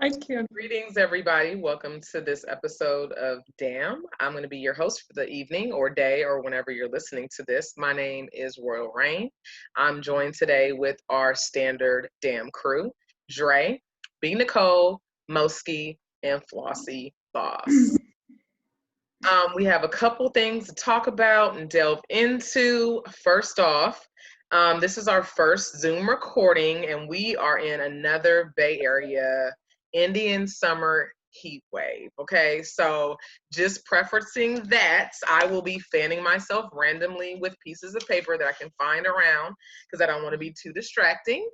I can't. Greetings, everybody. Welcome to this episode of DAMN. I'm going to be your host for the evening or day or whenever you're listening to this. My name is Royal Rain. I'm joined today with our standard DAMN crew, Dre, B. Nicole, Moski, and Flossie Boss. We have a couple things to talk about and delve into. First off, this is our first Zoom recording, and we are in another Bay Area Indian summer heat wave. Okay, so just preferencing that, I will be fanning myself randomly with pieces of paper that I can find around because I don't want to be too distracting,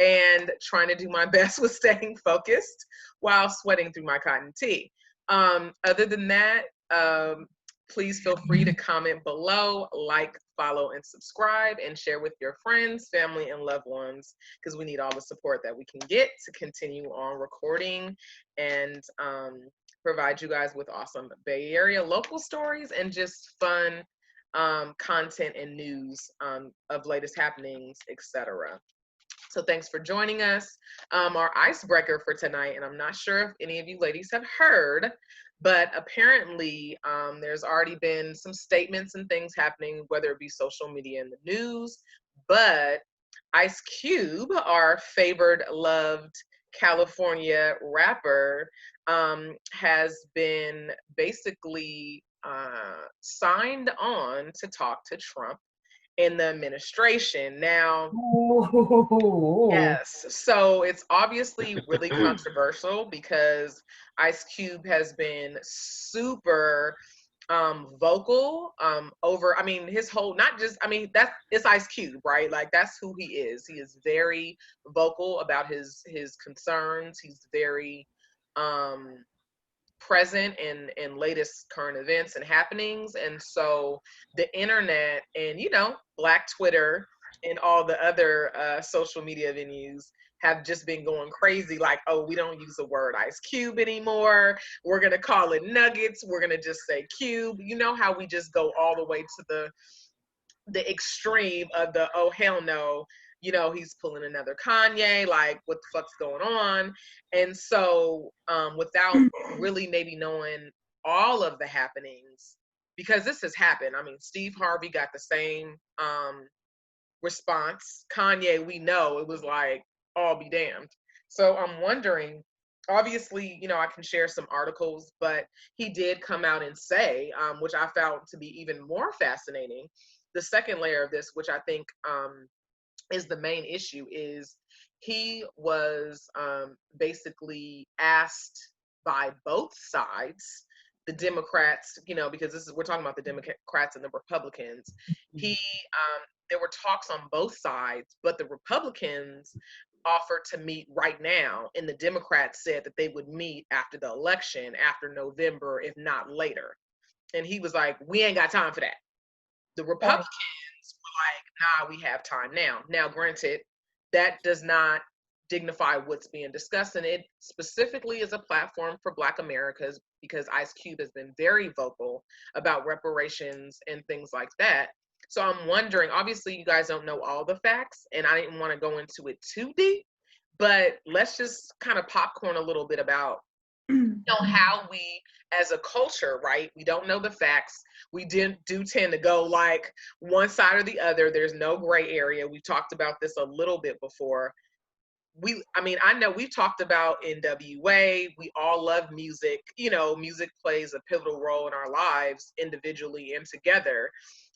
and trying to do my best with staying focused while sweating through my cotton tee. Other than that, please feel free to comment below, like, follow, and subscribe, and share with your friends, family, and loved ones, because we need all the support that we can get to continue on recording and provide you guys with awesome Bay Area local stories and just fun content and news of latest happenings, etc. So thanks for joining us. Our icebreaker for tonight, and I'm not sure if any of you ladies have heard, but apparently there's already been some statements and things happening, whether it be social media and the news, but Ice Cube, our favored, loved California rapper, has been basically signed on to talk to Trump in the administration. Now, yes, so it's obviously really controversial because Ice Cube has been super vocal over, I mean, his whole, not just, I mean, that's, it's Ice Cube, right? Like, that's who he is. He is very vocal about his concerns. He's very present in latest current events and happenings. And so the internet and, Black Twitter and all the other social media venues have just been going crazy, like, oh, we don't use the word Ice Cube anymore. We're going to call it Nuggets. We're going to just say Cube. You know how we just go all the way to the extreme of the, oh, hell no, he's pulling another Kanye, like, what the fuck's going on? And so without really maybe knowing all of the happenings, because this has happened. I mean, Steve Harvey got the same response. Kanye, we know, it was like, all be damned. So I'm wondering, obviously, I can share some articles, but he did come out and say, which I found to be even more fascinating, the second layer of this, which I think is the main issue, is he was basically asked by both sides, the Democrats, because we're talking about the Democrats and the Republicans. There were talks on both sides, but the Republicans offered to meet right now, and the Democrats said that they would meet after the election, after November, if not later. And he was like, we ain't got time for that. The Republicans were like, nah, we have time now. Now, granted, that does not dignify what's being discussed, and it specifically is a platform for Black Americans because Ice Cube has been very vocal about reparations and things like that. So I'm wondering, obviously you guys don't know all the facts, and I didn't want to go into it too deep, but let's just kind of popcorn a little bit about how we as a culture, right, we don't know the facts. We do tend to go like one side or the other. There's no gray area. We've talked about this a little bit before. I know we've talked about NWA. We all love music. Music plays a pivotal role in our lives individually and together.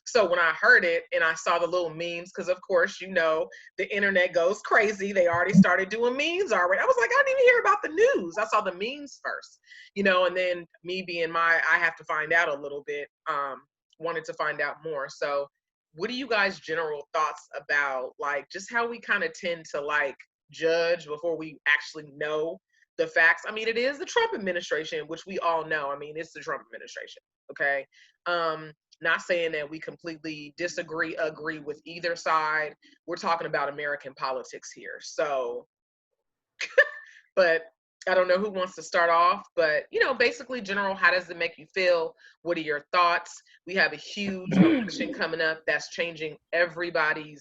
So when I heard it and I saw the little memes, because of course, the internet goes crazy. They already started doing memes already. I was like, I didn't even hear about the news. I saw the memes first, and then me being I have to find out a little bit, wanted to find out more. So what are you guys' general thoughts about, like, just how we kind of tend to, like, judge before we actually know the facts? I mean, it is the Trump administration, which we all know. I mean, it's the Trump administration, okay? Not saying that we completely agree with either side. We're talking about American politics here. So, but I don't know who wants to start off, but, basically general, how does it make you feel? What are your thoughts? We have a huge election coming up that's changing everything,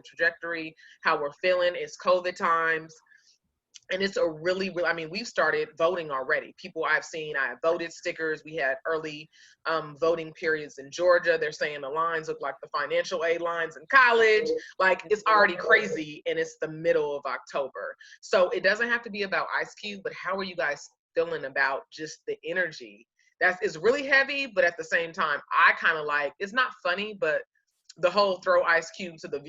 trajectory, how we're feeling. It's COVID times. And it's a really, really, I mean, we've started voting already. People I have voted stickers. We had early voting periods in Georgia. They're saying the lines look like the financial aid lines in college. Like, it's already crazy, and it's the middle of October. So it doesn't have to be about Ice Cube, but how are you guys feeling about just the energy? It's really heavy, but at the same time, I kind of like, it's not funny, but the whole throw Ice Cube to the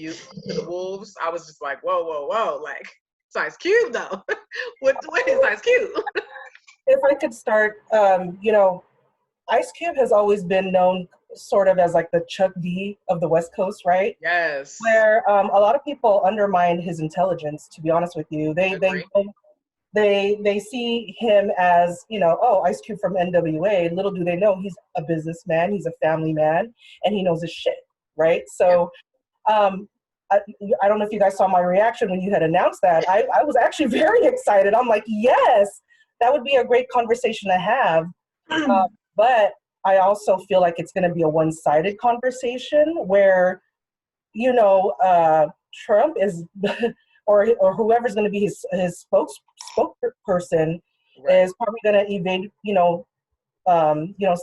wolves, I was just like, whoa, whoa, whoa, like, it's Ice Cube though. what is Ice Cube? If I could start, you know, Ice Cube has always been known sort of as like the Chuck D of the West Coast, right? Yes. Where a lot of people undermine his intelligence. To be honest with you, they see him as, you know, oh, Ice Cube from NWA. Little do they know he's a businessman, he's a family man, and he knows his shit, right? So, I don't know if you guys saw my reaction when you had announced that. I was actually very excited. I'm like, yes, that would be a great conversation to have. But I also feel like it's going to be a one-sided conversation where, you know, Trump is, or whoever's going to be his spokesperson, right, is probably going to evade,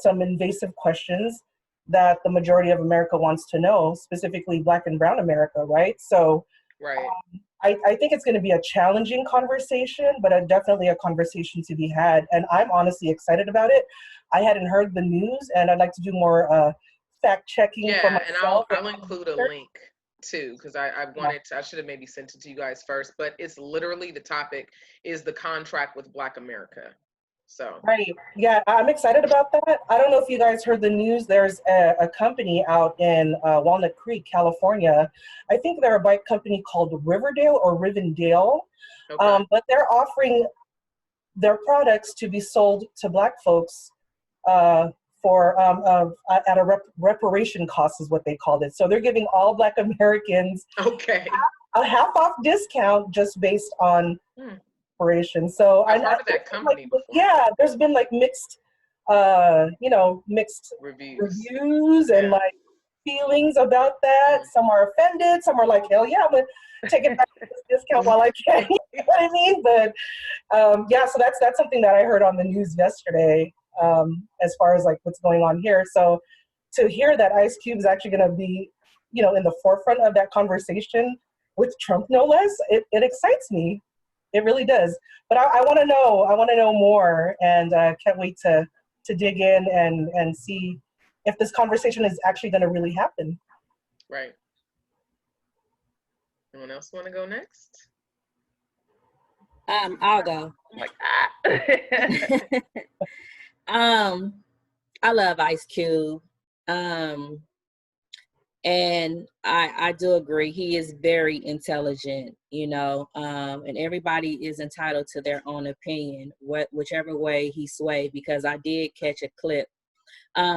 some invasive questions that the majority of America wants to know, specifically Black and Brown America, right? So, right. I think it's going to be a challenging conversation, but definitely a conversation to be had. And I'm honestly excited about it. I hadn't heard the news, and I'd like to do more fact checking for myself. And I'll include a link too, because I should have maybe sent it to you guys first, but it's literally, the topic is the contract with Black America. So right, yeah, I'm excited about that. I don't know if you guys heard the news. There's a company out in Walnut Creek, California. I think they're a bike company called Riverdale or Rivendale, okay. But they're offering their products to be sold to Black folks for at a reparation cost, is what they called it. So they're giving all Black Americans a half off discount just based on reparation. So I've heard of that company before. Yeah, there's been like mixed reviews and like feelings about that. Some are offended, some are like, hell yeah, I'm gonna take it back to this discount while I can. You know what I mean? But yeah, so that's something that I heard on the news yesterday, as far as like what's going on here. So to hear that Ice Cube is actually going to be, you know, in the forefront of that conversation with Trump, no less, it excites me. It really does. But I want to know more, and can't wait to dig in and see if this conversation is actually going to really happen. Right. Anyone else want to go next? I'll go. Like, I love Ice Cube. And I do agree. He is very intelligent, you know, and everybody is entitled to their own opinion, whichever way he swayed, because I did catch a clip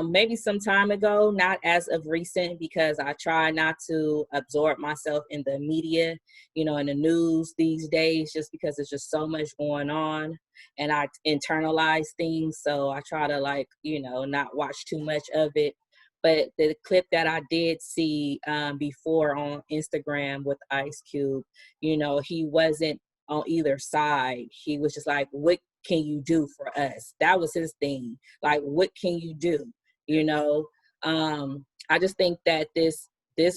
maybe some time ago, not as of recent, because I try not to absorb myself in the media, you know, in the news these days, just because there's just so much going on and I internalize things. So I try to, like, you know, not watch too much of it. But the clip that I did see before on Instagram with Ice Cube, you know, he wasn't on either side. He was just like, what can you do for us? That was his thing. Like, what can you do? You know, I just think that this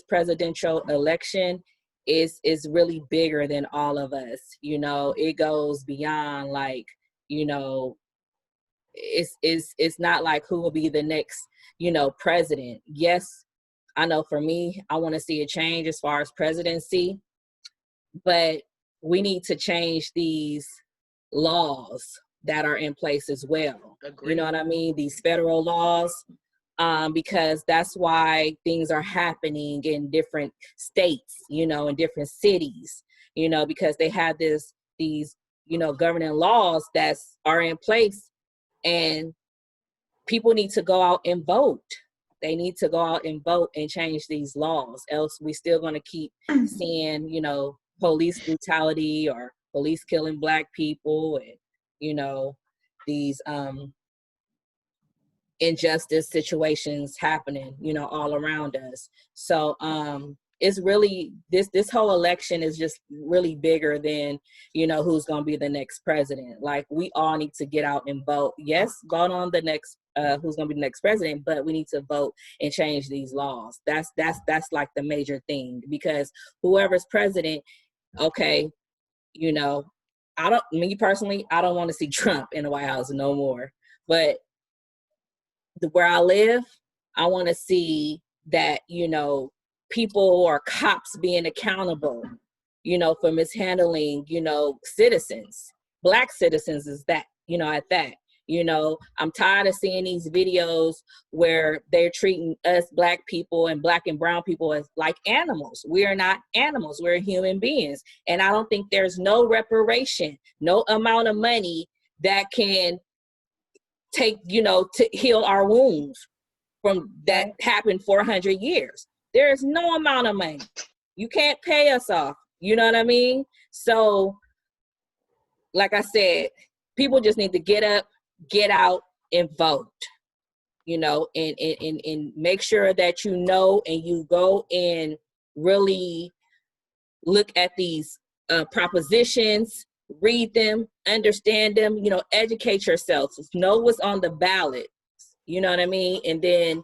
presidential election is really bigger than all of us. You know, it goes beyond, like, you know, it's not like who will be the next, you know, president. Yes, I know for me, I want to see a change as far as presidency, but we need to change these laws that are in place as well. Agreed. You know what I mean? These federal laws, because that's why things are happening in different states, you know, in different cities, you know, because they have these, you know, governing laws that are in place, and people need to go out and vote. They need to go out and vote and change these laws. Else we still going to keep seeing, you know, police brutality or police killing Black people, and, you know, these injustice situations happening, you know, all around us. So it's really, this whole election is just really bigger than, you know, who's going to be the next president. Like, we all need to get out and vote. Yes, vote on the next, who's going to be the next president, but we need to vote and change these laws. That's like the major thing, because whoever's president, okay, you know, me personally, I don't want to see Trump in the White House no more. But where I live, I want to see that, you know, people or cops being accountable, you know, for mishandling, you know, citizens, Black citizens is that, you know, at that. You know, I'm tired of seeing these videos where they're treating us Black people and Black and brown people as like animals. We are not animals. We're human beings. And I don't think there's no reparation, no amount of money that can take, you know, to heal our wounds from that happened 400 years. There is no amount of money. You can't pay us off. You know what I mean? So, like I said, people just need to get up, get out, and vote. You know, and make sure that you know, and you go and really look at these propositions, read them, understand them, you know, educate yourself, know what's on the ballot. You know what I mean? And then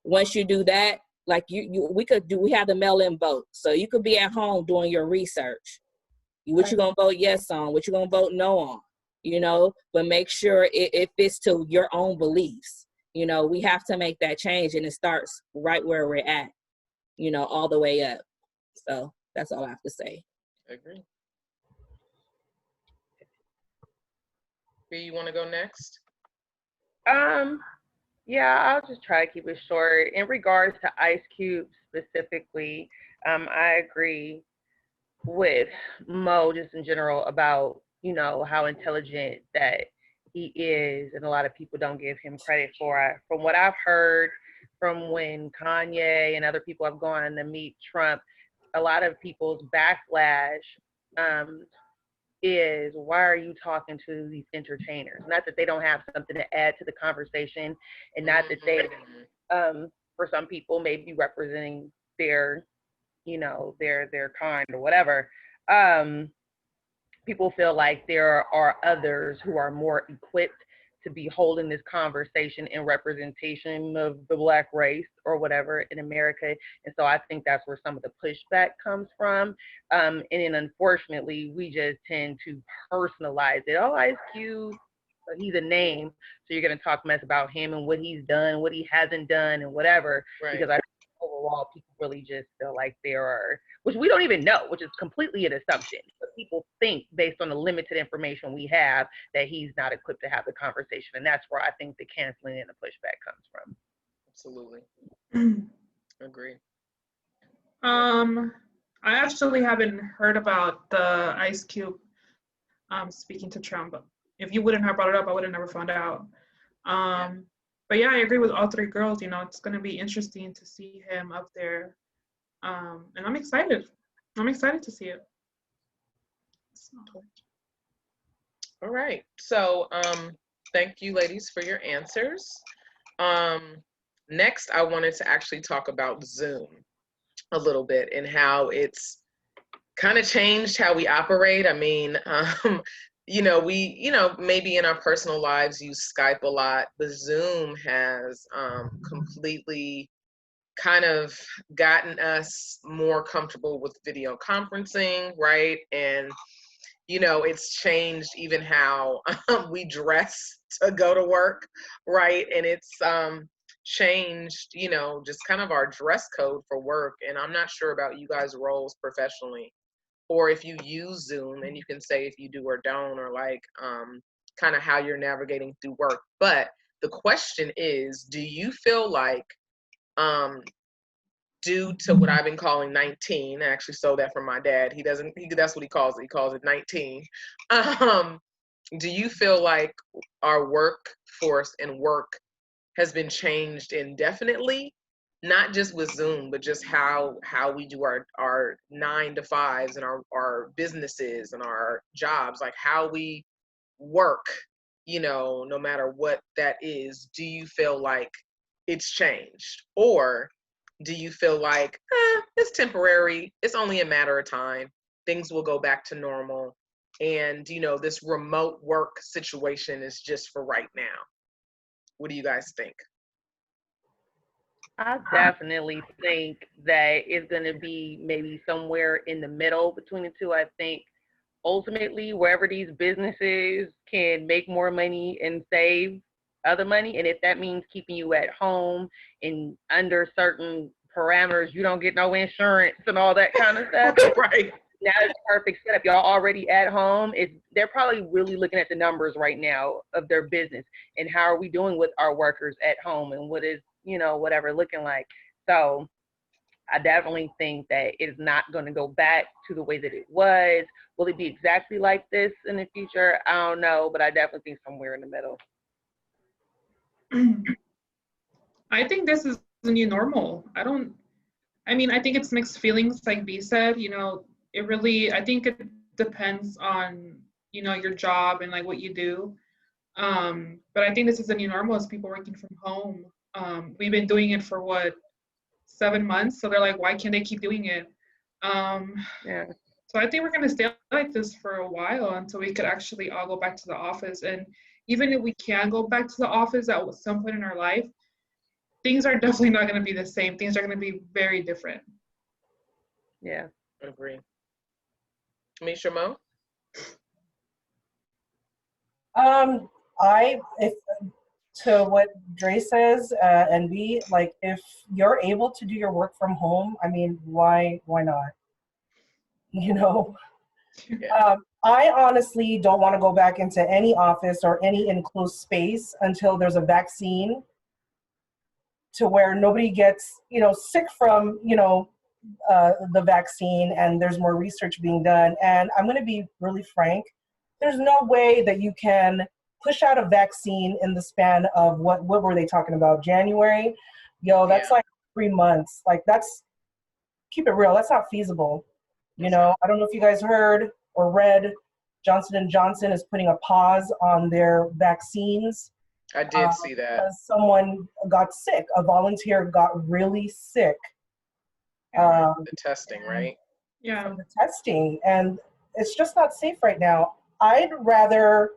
once you do that, like we have the mail-in vote. So you could be at home doing your research. What you gonna vote yes on, what you gonna vote no on, you know, but make sure it fits to your own beliefs. You know, we have to make that change, and it starts right where we're at, you know, all the way up. So that's all I have to say. I agree. B, you want to go next? Yeah, I'll just try to keep it short. In regards to Ice Cube specifically, I agree with Mo just in general about, you know, how intelligent that he is, and a lot of people don't give him credit for it. From what I've heard from when Kanye and other people have gone to meet Trump, a lot of people's backlash is, why are you talking to these entertainers? Not that they don't have something to add to the conversation, and not that they, for some people, may be representing their, you know, their kind or whatever. People feel like there are others who are more equipped to be holding this conversation in representation of the Black race or whatever in America. And so I think that's where some of the pushback comes from. And then unfortunately, we just tend to personalize it. Oh, Ice Cube, he's a name, so you're going to talk mess about him and what he's done, what he hasn't done, and whatever. Right. Because I think overall, people really just feel like there are, which we don't even know, which is completely an assumption. But people think, based on the limited information we have, that he's not equipped to have the conversation. And that's where I think the canceling and the pushback comes from. Absolutely. Agree. I actually haven't heard about the Ice Cube speaking to Trump. If you wouldn't have brought it up, I would have never found out. But yeah, I agree with all three girls. You know, it's going to be interesting to see him up there. And I'm excited. I'm excited to see it. All right. So thank you, ladies, for your answers. Next, I wanted to actually talk about Zoom a little bit and how it's kind of changed how we operate. I mean, you know, we, you know, maybe in our personal lives use Skype a lot, but Zoom has completely kind of gotten us more comfortable with video conferencing, right? And, you know, it's changed even how we dress to go to work, right? And it's changed, you know, just kind of our dress code for work. And I'm not sure about you guys' roles professionally, or if you use Zoom, and you can say if you do or don't, or like kind of how you're navigating through work. But the question is, do you feel like due to what I've been calling 19, I actually stole that from my dad. That's what he calls it. He calls it 19. Do you feel like our workforce and work has been changed indefinitely? Not just with Zoom, but just how we do our 9 to 5s and our businesses and our jobs, like how we work, you know, no matter what that is. Do you feel like it's changed? Or do you feel like it's temporary, it's only a matter of time, things will go back to normal, and this remote work situation is just for right now? What do you guys think? I definitely think that it's going to be maybe somewhere in the middle between the two. I think ultimately, wherever these businesses can make more money and save other money, and if that means keeping you at home and under certain parameters, you don't get no insurance and all that kind of stuff. Right. Now it's a perfect setup. Y'all already at home. They're probably really looking at the numbers right now of their business and how are we doing with our workers at home and what is, whatever looking like. So I definitely think that it's not going to go back to the way that it was. Will it be exactly like this in the future? I don't know, but I definitely think somewhere in the middle. I think this is the new normal. I think it's mixed feelings, like B said. I think it depends on, your job and like what you do. But I think this is the new normal, is people working from home. We've been doing it for 7 months, so they're like, why can't they keep doing it? Yeah. So I think we're gonna stay like this for a while until we could actually all go back to the office. And even if we can go back to the office at some point in our life, things are definitely not gonna be the same. Things are gonna be very different. Yeah. I agree. Misha Mo? If to what Dre says, and B, like, if you're able to do your work from home, I mean, why not? Yeah. I honestly don't want to go back into any office or any enclosed space until there's a vaccine, to where nobody gets, sick from, the vaccine, and there's more research being done. And I'm going to be really frank, there's no way that you can push out a vaccine in the span of what were they talking about? January? That's like 3 months. Like, keep it real, that's not feasible. I don't know if you guys heard or read, Johnson & Johnson is putting a pause on their vaccines. I did see that. Because someone got sick, a volunteer got really sick. The testing, right? Yeah. From the testing, and it's just not safe right now. I'd rather,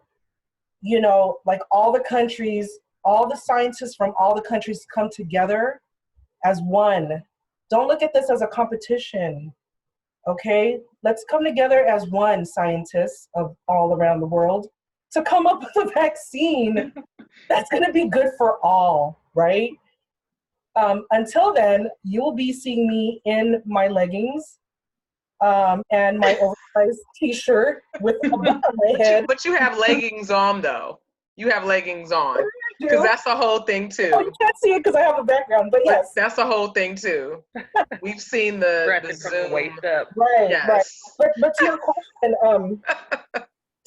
like, all the countries, all the scientists from all the countries come together as one. Don't look at this as a competition, okay? Let's come together as one, scientists of all around the world, to come up with a vaccine that's going to be good for all, right? Until then, you'll be seeing me in my leggings and my oversized t-shirt with a book on my head. But you have leggings on, though. You have leggings on. Because that's the whole thing, too. Oh, you can't see it because I have a background, but yes. That's the whole thing, too. We've seen the Zoom. Waist up. Right, yes. right. But to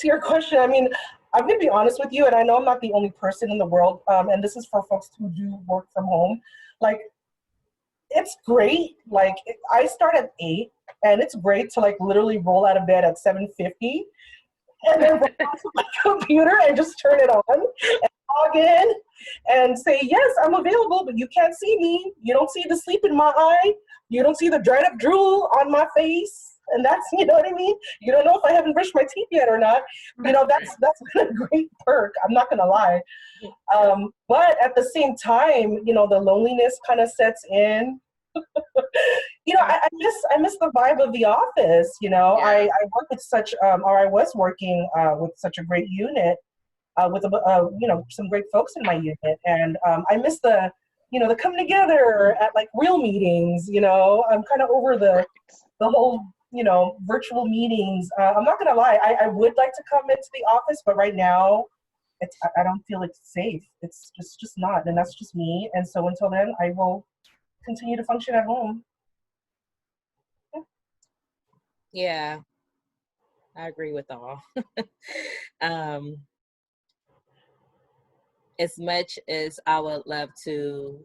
your question, I mean, I'm going to be honest with you, and I know I'm not the only person in the world, and this is for folks who do work from home. Like, it's great. Like, I start at 8, and it's great to, like, literally roll out of bed at 7:50, and then roll onto my computer and just turn it on and log in and say, yes, I'm available, but you can't see me. You don't see the sleep in my eye. You don't see the dried up drool on my face. And that's, you know what I mean? You don't know if I haven't brushed my teeth yet or not. That's been a great perk. I'm not going to lie. But at the same time, the loneliness kind of sets in. I miss the vibe of the office. I work with I was working with such a great unit, with some great folks in my unit, and I miss the coming together at, like, real meetings. I'm kind of over the whole virtual meetings. I'm not gonna lie, I would like to come into the office, but right now I don't feel it's safe. It's just not, and that's just me. And so until then, I will continue to function at home. Yeah, I agree with all. As much as I would love to,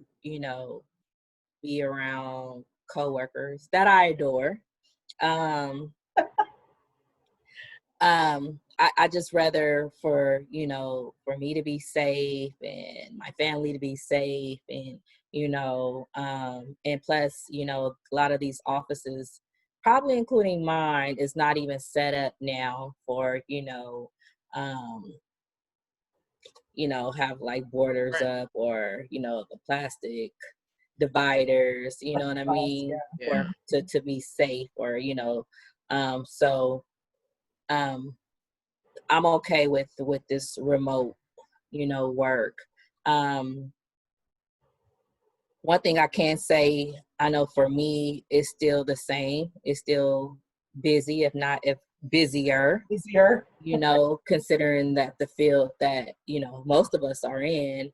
be around coworkers that I adore, I just rather for me to be safe and my family to be safe and, you know, and plus, you know, a lot of these offices, probably including mine, is not even set up now for, have like borders Right. up, or, you know, the plastic dividers, you know what I mean, Yeah. or to be safe, or, so I'm okay with this remote, work. Um, One thing I can say, I know for me, it's still the same. It's still busy, if busier, Easier. considering that the field that, most of us are in.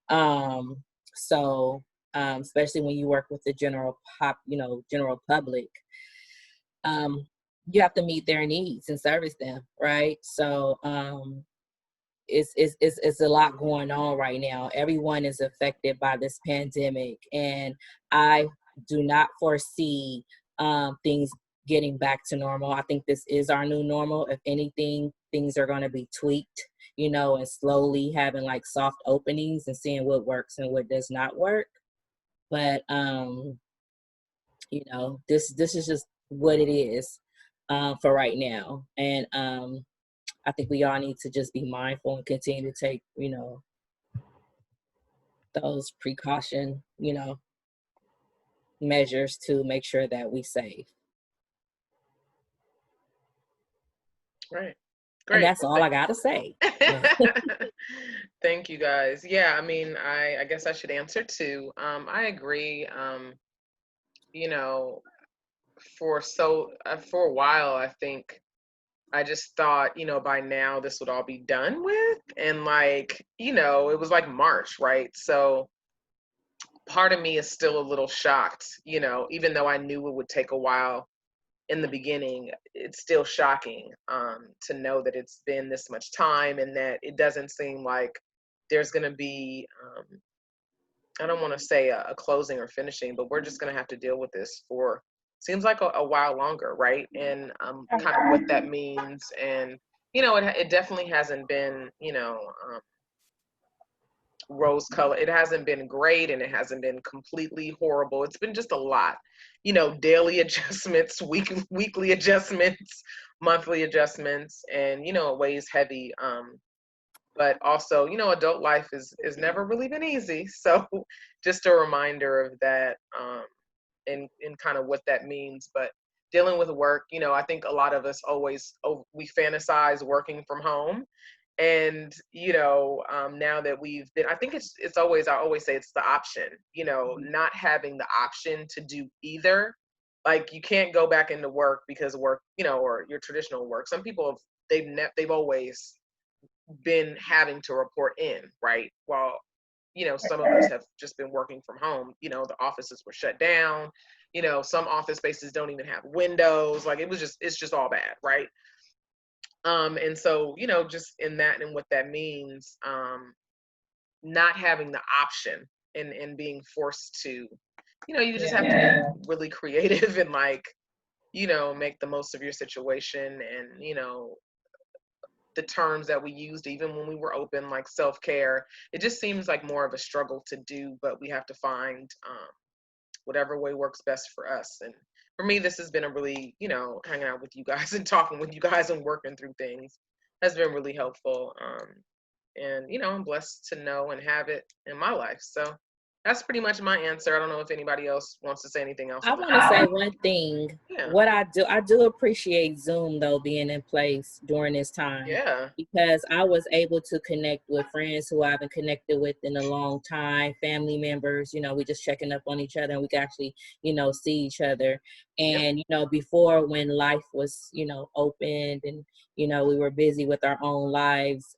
Um, so, especially when you work with the general public, um, you have to meet their needs and service them, right? So, it's a lot going on right now. Everyone is affected by this pandemic, and I do not foresee things getting back to normal. I think this is our new normal. If anything, things are going to be tweaked, and slowly having like soft openings and seeing what works and what does not work. But this is just what it is for right now, and I think we all need to just be mindful and continue to take, those precaution, measures to make sure that we safe. Right. And Great. that's all I gotta say. Thank you guys. Yeah, I mean, I guess I should answer too. I agree. You know, for a while, I think I just thought, by now this would all be done with. And like, it was like March, right? So part of me is still a little shocked, even though I knew it would take a while in the beginning. It's still shocking to know that it's been this much time, and that it doesn't seem like there's going to be, I don't want to say a closing or finishing, but we're just going to have to deal with this for, seems like a while longer, right? And kind of what that means. And, it definitely hasn't been, rose color. It hasn't been great, and it hasn't been completely horrible. It's been just a lot, daily adjustments, weekly adjustments, monthly adjustments, and it weighs heavy. But also, adult life is never really been easy. So just a reminder of that, and kind of what that means. But dealing with work, I think a lot of us we fantasize working from home. And now that we've been, I think it's always, I always say it's the option, not having the option to do either. Like, you can't go back into work because work, or your traditional work. Some people they've always been having to report in, right? While some of us have just been working from home. The offices were shut down. Some office spaces don't even have windows. Like, it's just all bad, right? And so, just in that and what that means, not having the option, and being forced to, you just have to be really creative and like, make the most of your situation. And, the terms that we used, even when we were open, like self-care, it just seems like more of a struggle to do, but we have to find whatever way works best for us. And for me, this has been a really, hanging out with you guys and talking with you guys and working through things has been really helpful. And, I'm blessed to know and have it in my life. So that's pretty much my answer. I don't know if anybody else wants to say anything else. I want to say one thing. Yeah. What I do appreciate Zoom though being in place during this time. Yeah. Because I was able to connect with friends who I haven't connected with in a long time, family members. We just checking up on each other, and we can actually, see each other. And before, when life was, opened, and we were busy with our own lives,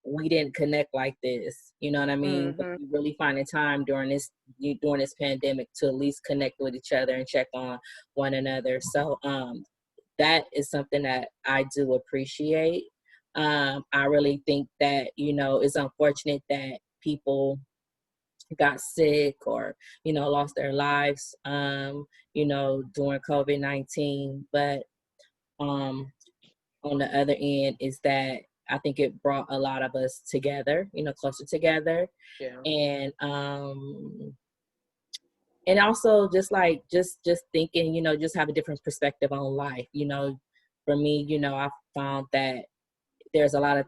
we didn't connect like this, you know what I mean? Mm-hmm. But we really finding time during this pandemic to at least connect with each other and check on one another. So that is something that I do appreciate. I really think that, it's unfortunate that people got sick or, lost their lives, during COVID-19. But on the other end is that, I think it brought a lot of us together, closer together. Yeah. And also just thinking, just have a different perspective on life. For me, I found that there's a lot of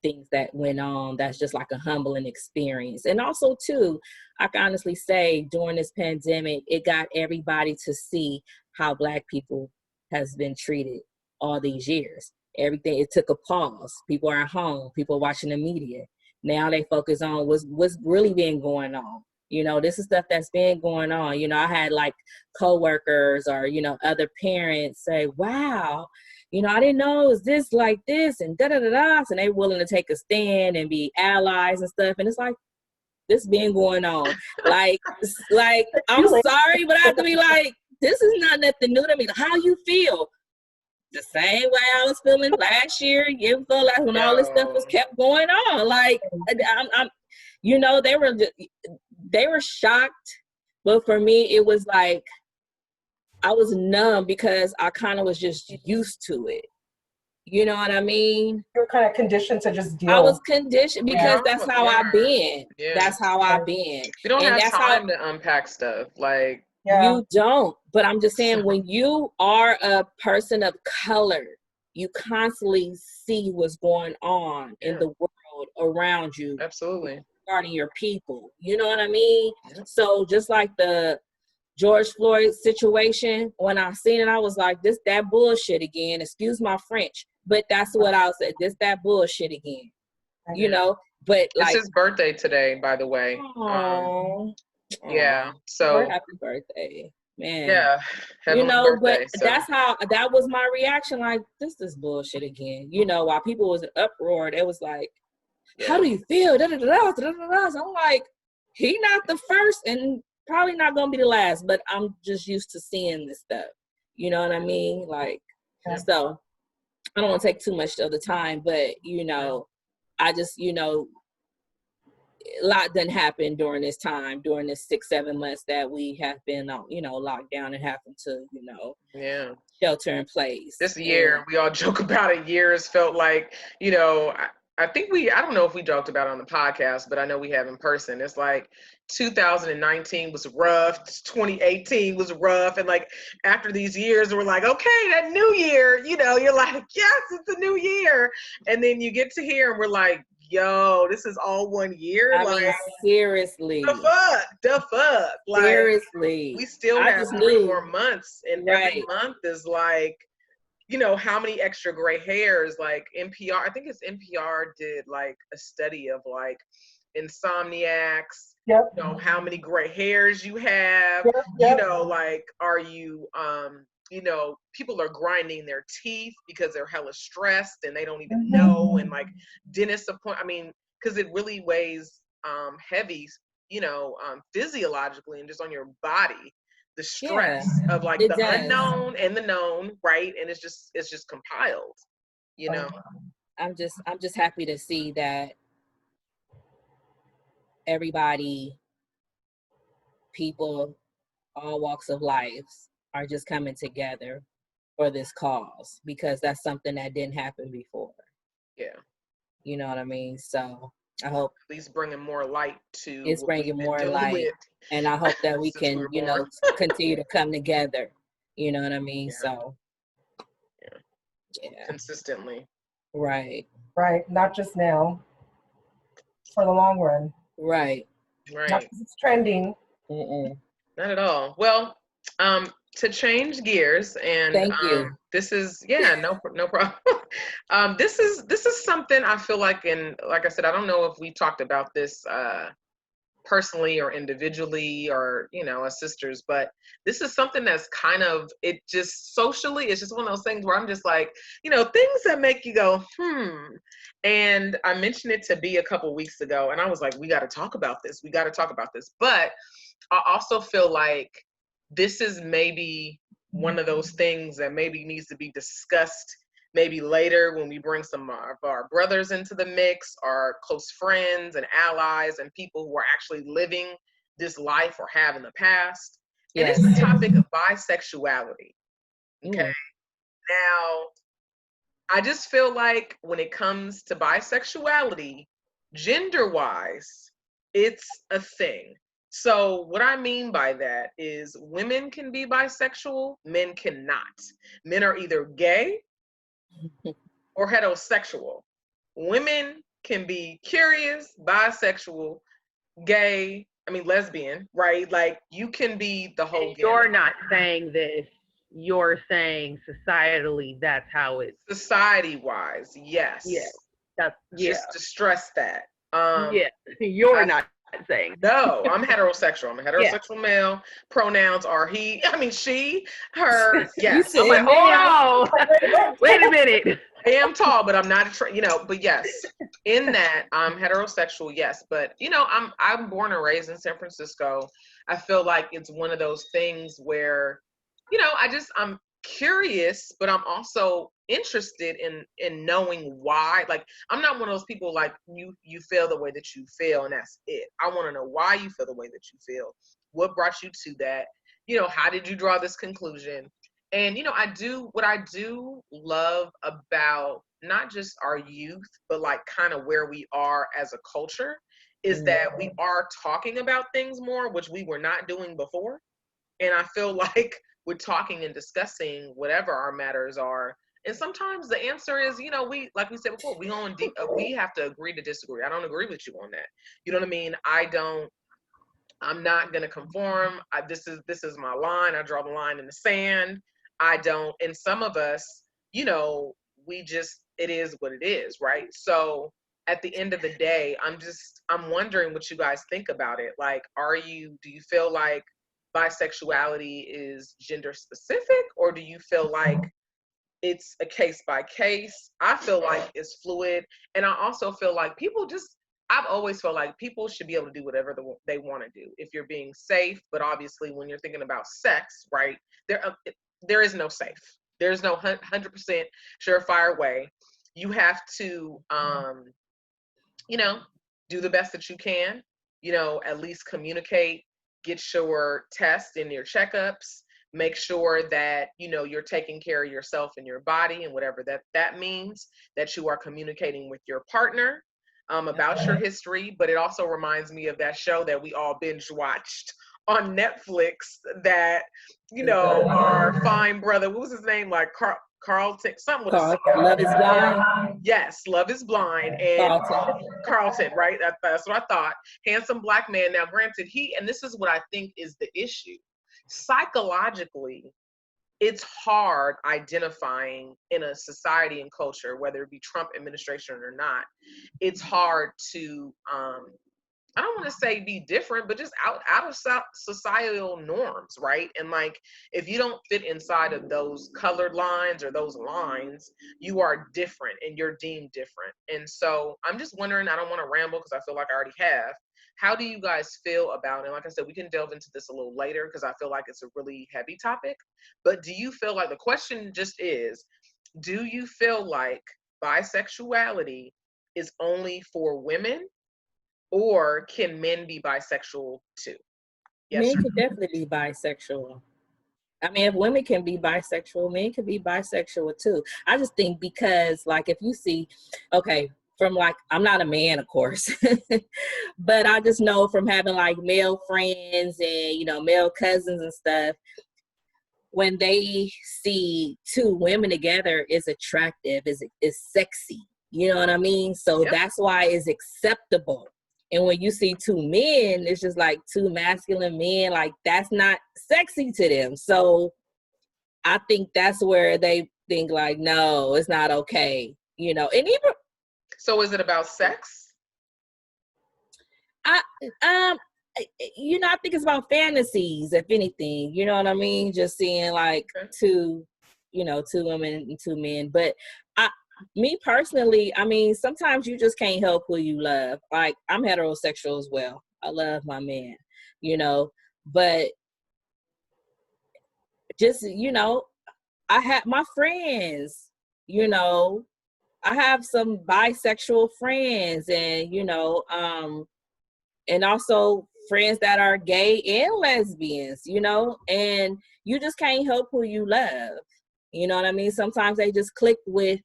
things that went on that's just like a humbling experience. And also too, I can honestly say during this pandemic, it got everybody to see how Black people has been treated all these years. Everything, it took a pause. People are at home, people are watching the media. Now they focus on what's really been going on. This is stuff that's been going on. I had like coworkers or, other parents say, wow, I didn't know it was this like this and da-da-da-da. And they willing to take a stand and be allies and stuff. And it's like, this been going on. like, I'm sorry, but I have to be like, this is not nothing new to me. How you feel? The same way I was feeling last year, you feel like when all this stuff was kept going on. Like, they were shocked, but for me, it was like I was numb because I kind of was just used to it. You know what I mean? You were kind of conditioned to just deal. I was conditioned because that's how I've been. Yeah. That's how I've been. We don't have time to unpack stuff. Like, you don't. But I'm just saying, when you are a person of color, you constantly see what's going on in the world around you. Absolutely. Regarding your people. You know what I mean? Yeah. So just like the George Floyd situation, when I seen it, I was like, that bullshit again. Excuse my French, but that's what I said. That bullshit again. But it's his birthday today, by the way. Yeah. So happy birthday, man. Yeah. Birthday, that was my reaction. Like, this is bullshit again. While people was in uproar, it was like, how do you feel? So I'm like, he not the first and probably not gonna be the last, but I'm just used to seeing this stuff. You know what I mean? Like, so I don't want to take too much of the time, but I just, a lot done happened during this time, during this 6-7 months that we have been, locked down and having to, shelter in place. This year, we all joke about it. Years felt like, I think I don't know if we joked about it on the podcast, but I know we have in person. It's like 2019 was rough. 2018 was rough. And like after these years, we're like, okay, that new year, you're like, yes, it's a new year. And then you get to here and we're like, yo, this is all 1 year. I mean, seriously. The fuck. Like, seriously. We still have 3 more months. And every month is like, how many extra gray hairs, like NPR, I think it's NPR did like a study of like insomniacs, how many gray hairs you have, like, are you, people are grinding their teeth because they're hella stressed and they don't even know. And like dentist because it really weighs heavy, physiologically and just on your body. The stress of like the unknown and the known, right? And it's just compiled, I'm just happy to see that everybody, people, all walks of life are just coming together for this cause, because that's something that didn't happen before. Yeah. You know what I mean? So I hope at least bringing more light to it's bringing more light, and I hope that we can, continue to come together. You know what I mean? Yeah. So, consistently. Right. Not just now. For the long run. Right. Not because it's trending. Mm-mm. Not at all. Well, to change gears, and thank you. This is no problem. This is something I feel like, and like I said, I don't know if we talked about this personally or individually or as sisters, but this is something that's kind of, it just socially, it's just one of those things where I'm just like, things that make you go and I mentioned it to B a couple weeks ago, and I was like, we got to talk about this, but I also feel like this is maybe one of those things that maybe needs to be discussed maybe later when we bring some of our brothers into the mix, our close friends and allies and people who are actually living this life or have in the past. And it's the topic of bisexuality. Okay. Now, I just feel like when it comes to bisexuality, gender-wise, it's a thing. So what I mean by that is women can be bisexual, men cannot. Men are either gay or heterosexual. Women can be curious, bisexual, gay, lesbian, right? Like you can be the whole gamut. You're not saying this. You're saying societally that's how it's. Society-wise, yes. Yeah. That's Just to stress that. Yeah. You're not saying. No, I'm heterosexual. I'm a heterosexual male. Pronouns are he, she, her. Yes. You I'm like, oh, wait a minute. I am tall, but I'm not but yes, in that I'm heterosexual, yes. But I'm born and raised in San Francisco. I feel like it's one of those things where, I'm curious, but I'm also interested in knowing why. Like, I'm not one of those people like you feel the way that you feel and that's it. I want to know why you feel the way that you feel. What brought you to that? How did you draw this conclusion? And, what I do love about not just our youth, but like kind of where we are as a culture is that we are talking about things more, which we were not doing before. And I feel like we're talking and discussing whatever our matters are. And sometimes the answer is, like we said before, we have to agree to disagree. I don't agree with you on that. You know what I mean? I'm not going to conform. This is my line. I draw the line in the sand. I don't, and some of us, it is what it is, right? So at the end of the day, I'm wondering what you guys think about it. Like, do you feel like bisexuality is gender specific, or do you feel like it's a case by case? I feel like it's fluid. And I also feel like I've always felt like people should be able to do whatever they want to do if you're being safe. But obviously when you're thinking about sex, right, there is no safe. There's no 100% surefire way. You have to, do the best that you can, at least communicate, get your tests and your checkups, make sure that, you're taking care of yourself and your body and whatever that means, that you are communicating with your partner about your history. But it also reminds me of that show that we all binge watched on Netflix that, our fine brother, what was his name? Like Carlton, something with a Love is Blind. Yes, Love is Blind. And Carlton, right? That's what I thought. Handsome black man. Now, granted, and this is what I think is the issue. Psychologically, it's hard identifying in a society and culture, whether it be Trump administration or not. It's hard to, I don't want to say be different, but just out of societal norms, right? And like, if you don't fit inside of those colored lines or those lines, you are different and you're deemed different. And so I'm just wondering, I don't want to ramble because I feel like I already have. How do you guys feel about it? And like I said, we can delve into this a little later because I feel like it's a really heavy topic. But do you feel like, the question just is, do you feel like bisexuality is only for women? Or can men be bisexual too? Yes, men can definitely be bisexual. I mean, if women can be bisexual, men can be bisexual too. I just think because, like, if you see, okay, from like, I'm not a man, of course, but I just know from having like male friends and, male cousins and stuff, when they see two women together, is attractive, is sexy. You know what I mean? So that's why it's acceptable. And when you see two men, it's just like two masculine men, like that's not sexy to them. So I think that's where they think like, no, it's not okay, and even. So is it about sex? I think it's about fantasies, if anything, you know what I mean? Just seeing like two women and two men. But me personally, I mean, sometimes you just can't help who you love. Like, I'm heterosexual as well. I love my man, but just, I have my friends, I have some bisexual friends and, and also friends that are gay and lesbians, and you just can't help who you love. You know what I mean? Sometimes they just click with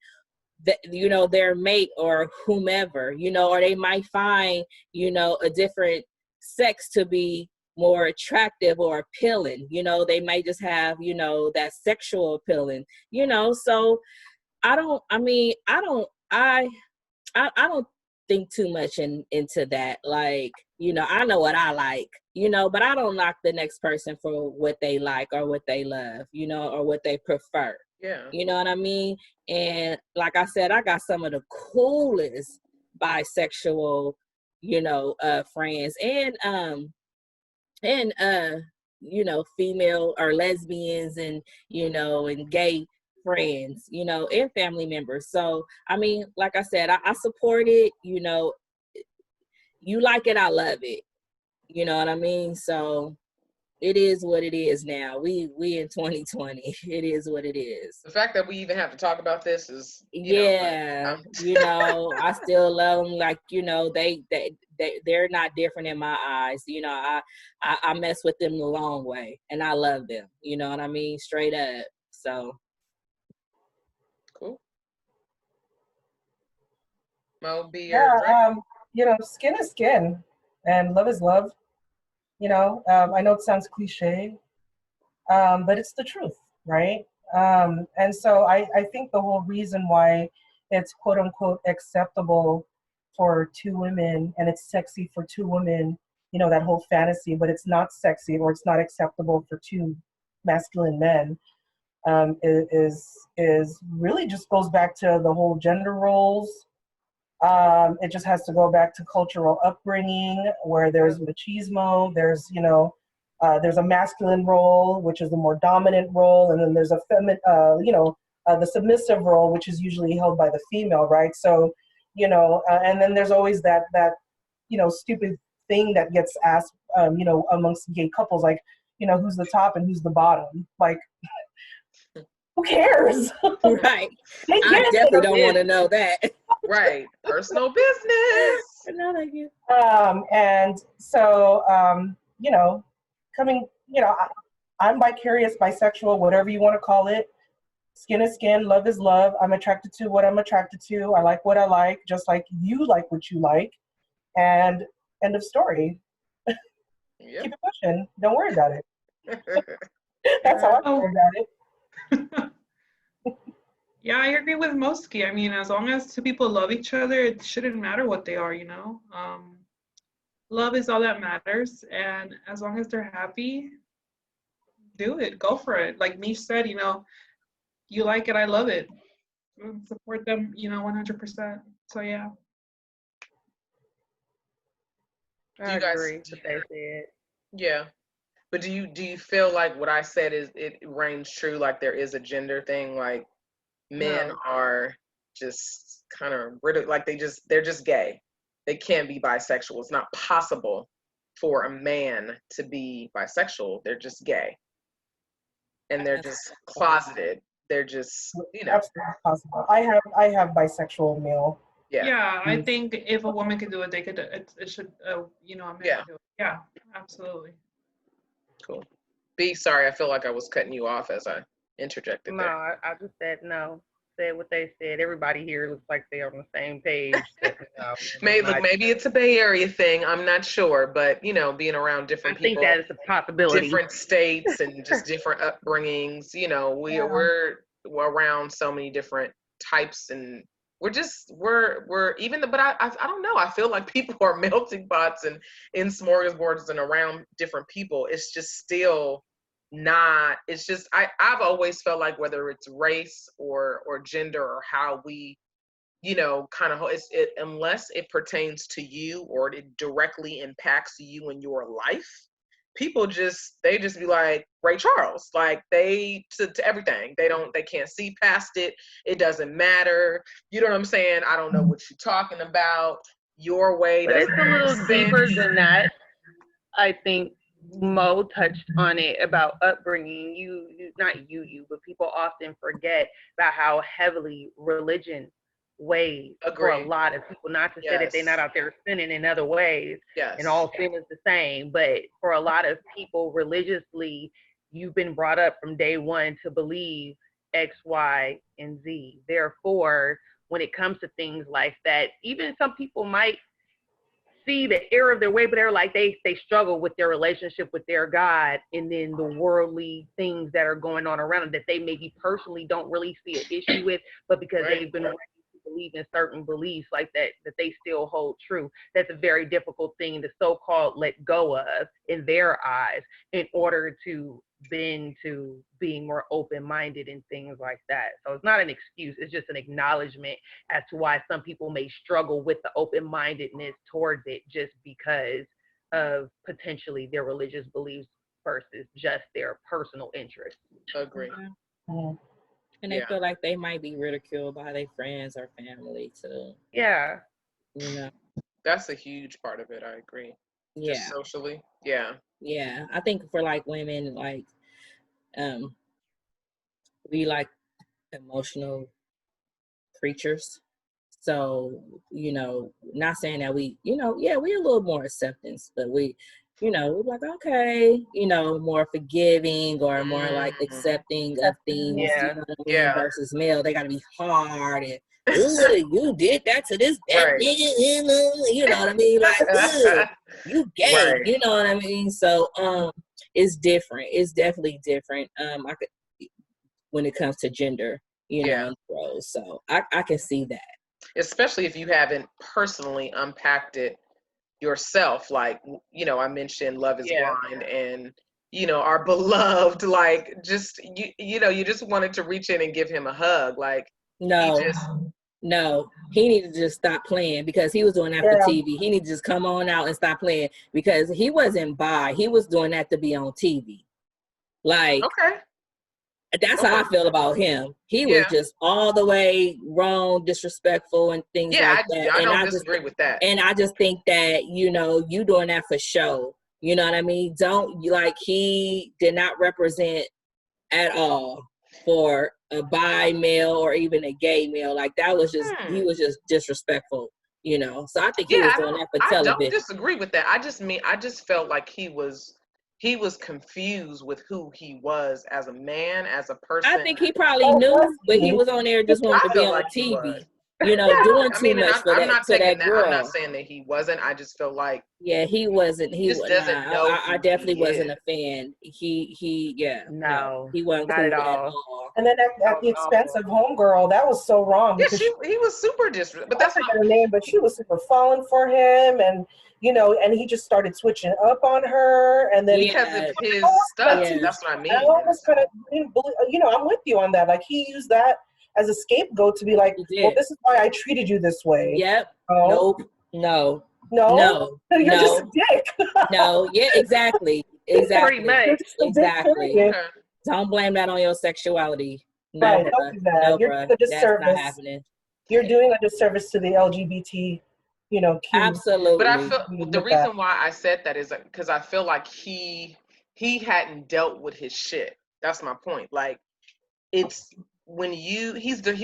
their mate or whomever, or they might find, a different sex to be more attractive or appealing. They might just have, that sexual appealing, so I don't think too much into that. Like, I know what I like, but I don't knock the next person for what they like or what they love, or what they prefer. Yeah. You know what I mean? And like I said, I got some of the coolest bisexual, friends and female or lesbians and, and gay friends, and family members. So, I mean, like I said, I support it, you like it, I love it. You know what I mean? So it is what it is now. We in 2020. It is what it is. The fact that we even have to talk about this is, I still love them. Like, they're not different in my eyes. I mess with them the long way, and I love them. You know what I mean? Straight up. So cool. Mo, skin is skin, and love is love. I know it sounds cliche, but it's the truth, right? And so I think the whole reason why it's quote unquote acceptable for two women and it's sexy for two women, that whole fantasy, but it's not sexy or it's not acceptable for two masculine men, is really just goes back to the whole gender roles. It just has to go back to cultural upbringing where there's machismo, there's a masculine role, which is the more dominant role, and then there's a the submissive role, which is usually held by the female, right? So, and then there's always that stupid thing that gets asked, amongst gay couples, like, who's the top and who's the bottom? Like, who cares? Right. I definitely don't want to know that. Right. Personal business. No, thank you. And so, I'm vicarious, bisexual, whatever you want to call it. Skin is skin, love is love. I'm attracted to what I'm attracted to. I like what I like, just like you like what you like. And end of story. Yep. Keep it pushing. Don't worry about it. That's how I feel about it. Yeah, I agree with Mosky. I mean, as long as two people love each other, it shouldn't matter what they are, Love is all that matters. And as long as they're happy, do it. Go for it. Like Mish said, you like it, I love it. Support them, 100%. So, yeah. I agree with what they said. Yeah. But do you feel like what I said it reigns true? Like there is a gender thing, like men are just kind of like they're just gay. They can't be bisexual. It's not possible for a man to be bisexual. They're just gay. And they're just closeted. They're just, Absolutely possible. I have bisexual male. Yeah, I think if a woman could do it, they could. It should, a man could do it. Yeah, absolutely. Cool. B, sorry, I feel like I was cutting you off as I interjected there. No, I just said no. Said what they said. Everybody here looks like they're on the same page. Maybe it's a Bay Area thing. I'm not sure, but being around different people, I think that is a possibility. Different states and just different upbringings. We're around so many different types, and we're even. But I don't know. I feel like people are melting pots and in smorgasbords and around different people. It's just still not. It's just I've always felt like whether it's race or gender or how we kind of unless it pertains to you or it directly impacts you in your life, people they just be like Ray Charles, like they to everything. They can't see past it. It doesn't matter. You know what I'm saying? I don't know what you're talking about. Your way but it's a little deeper than that. I think Mo touched on it about upbringing. Not you, but people often forget about how heavily religion weighs for a lot of people. Not to say that they're not out there sinning in other ways, and all sin is the same, but for a lot of people, religiously, you've been brought up from day one to believe X, Y, and Z. Therefore, when it comes to things like that. Even some people might see the error of their way, but they're like, they struggle with their relationship with their God, and then the worldly things that are going on around them that they maybe personally don't really see an issue with, but because they've been raised to believe in certain beliefs like that they still hold true. That's a very difficult thing to so-called let go of in their eyes, in order to bend to being more open-minded and things like that. So it's not an excuse, it's just an acknowledgement as to why some people may struggle with the open-mindedness towards it, just because of potentially their religious beliefs versus just their personal interests. Agree. Mhm. And they feel like they might be ridiculed by their friends or family too. Yeah. You know. That's a huge part of it. I agree. Yeah. Just socially. Yeah. Yeah. I think for like women, like we like emotional creatures. So, you know, not saying that we, you know, yeah, we're a little more acceptance, but we, you know, we're like, okay, you know, more forgiving or more like accepting of things, Yeah. you know what I mean? Yeah. Versus male, they gotta be hard and you did that to this that Right. nigga, you know what I mean? Like, you gay, Right. you know what I mean? So it's different. It's definitely different. When it comes to gender, you know, and roles. So I can see that. Especially if you haven't personally unpacked it yourself. Like, you know, I mentioned Love is Blind, and, you know, our beloved, like, just, you know, you just wanted to reach in and give him a hug. Like, No, he needed to just stop playing because he was doing that for TV. He needed to just come on out and stop playing because he wasn't bi. He was doing that to be on TV. Like, okay. That's how I feel about him. He was just all the way wrong, disrespectful, and things like that. I and don't disagree with that. And I just think that, you know, you doing that for show. You know what I mean? He did not represent at all for a bi male or even a gay male. Like that was just, he was just disrespectful, you know? So I think he was doing that for television. I don't disagree with that. I just felt like he was confused with who he was as a man, as a person. I think he probably knew, but he was on there just wanting to be on TV. You know, doing too much for that girl. I'm not saying that he wasn't. I just feel like he wasn't. He just doesn't know. I definitely wasn't a fan. He wasn't not cool at all. And then at the expense of Homegirl, that was so wrong. Yeah, he was super disrespectful. But that's not her name. But she was super falling for him, and you know, and he just started switching up on her, and then because of his stuff. That's what I mean. I almost kind of, you know, I'm with you on that. Like he used that as a scapegoat to be like, well, this is why I treated you this way. Yep. Oh. Nope. No. You're just a dick. No. Yeah. Exactly. Pretty much. Exactly. Okay. Don't blame that on your sexuality. No, right. Don't do that. No, you're doing a disservice. That's not happening. You're doing a disservice to the LGBT. You know, absolutely. But I feel the reason why I said that is because I feel like he hadn't dealt with his shit. That's my point. Like, it's when he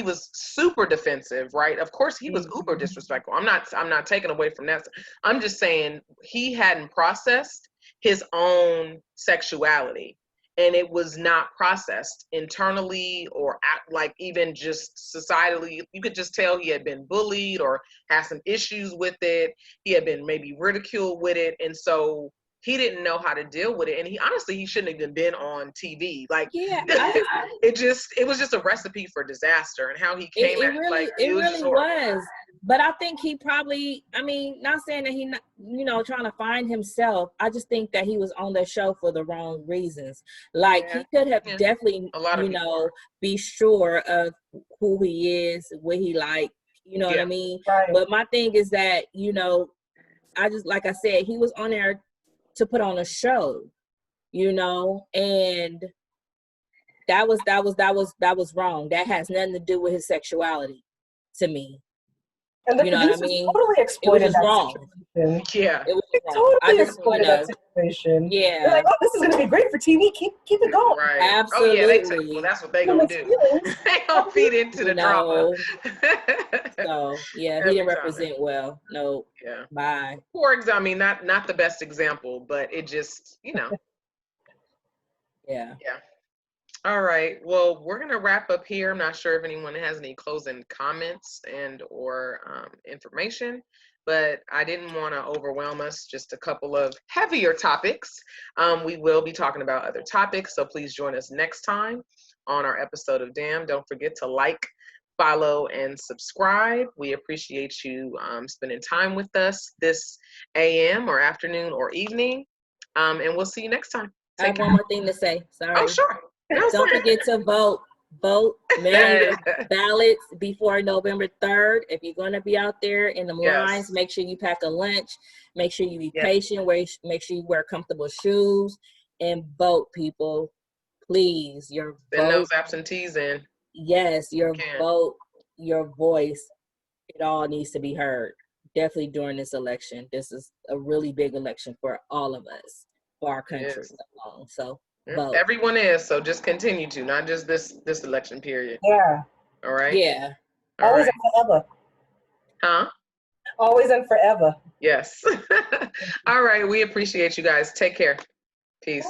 was super defensive, right? Of course, he was uber disrespectful. I'm not taking away from that. I'm just saying he hadn't processed his own sexuality, and it was not processed internally or like even just societally. You could just tell he had been bullied or had some issues with it. He had been maybe ridiculed with it, and so he didn't know how to deal with it. And he shouldn't have even been on TV. Like, it was just a recipe for disaster. And how he came it really was. But I think he probably, I mean, not saying that he not, you know, trying to find himself. I just think that he was on the show for the wrong reasons. Like he could have definitely, you know, be sure of who he is, what he like, you know what I mean? Right. But my thing is that, you know, I just, like I said, he was on there to put on a show, you know, and that was wrong. That has nothing to do with his sexuality to me. And the producers totally exploited that wrong. Situation. Yeah. It was wrong. Totally exploited that situation. Yeah. They're like, oh, this is going to be great for TV. Keep it going. Right. Absolutely. Oh, yeah, well, that's what they going to do. They going to feed into the drama. So, yeah, he didn't represent well. No. Yeah. Bye. For example, I mean, not the best example, but it just, you know. Yeah. Yeah. All right. Well, we're gonna wrap up here. I'm not sure if anyone has any closing comments and or information, but I didn't want to overwhelm us. Just a couple of heavier topics. We will be talking about other topics, so please join us next time on our episode of Damn. Don't forget to like, follow, and subscribe. We appreciate you spending time with us this AM or afternoon or evening, and we'll see you next time. I have one more thing to say. Sorry. Oh, sure. No, Don't sorry. forget to vote. Vote. Mail your ballots before November 3rd. If you're going to be out there in the Yes. lines, make sure you pack a lunch. Make sure you be Yes. patient. Make sure you wear comfortable shoes. And vote, people. Please. Your Send vote. those absentees in. Yes, your Can. vote, your voice. It all needs to be heard. Definitely during this election. This is a really big election for all of us, for our country Yes. alone. So vote. Everyone is, so just continue to, not just this election period. Yeah. All right? Yeah. All Always right. and forever. Huh? Always and forever. Yes. All right. We appreciate you guys. Take care. Peace.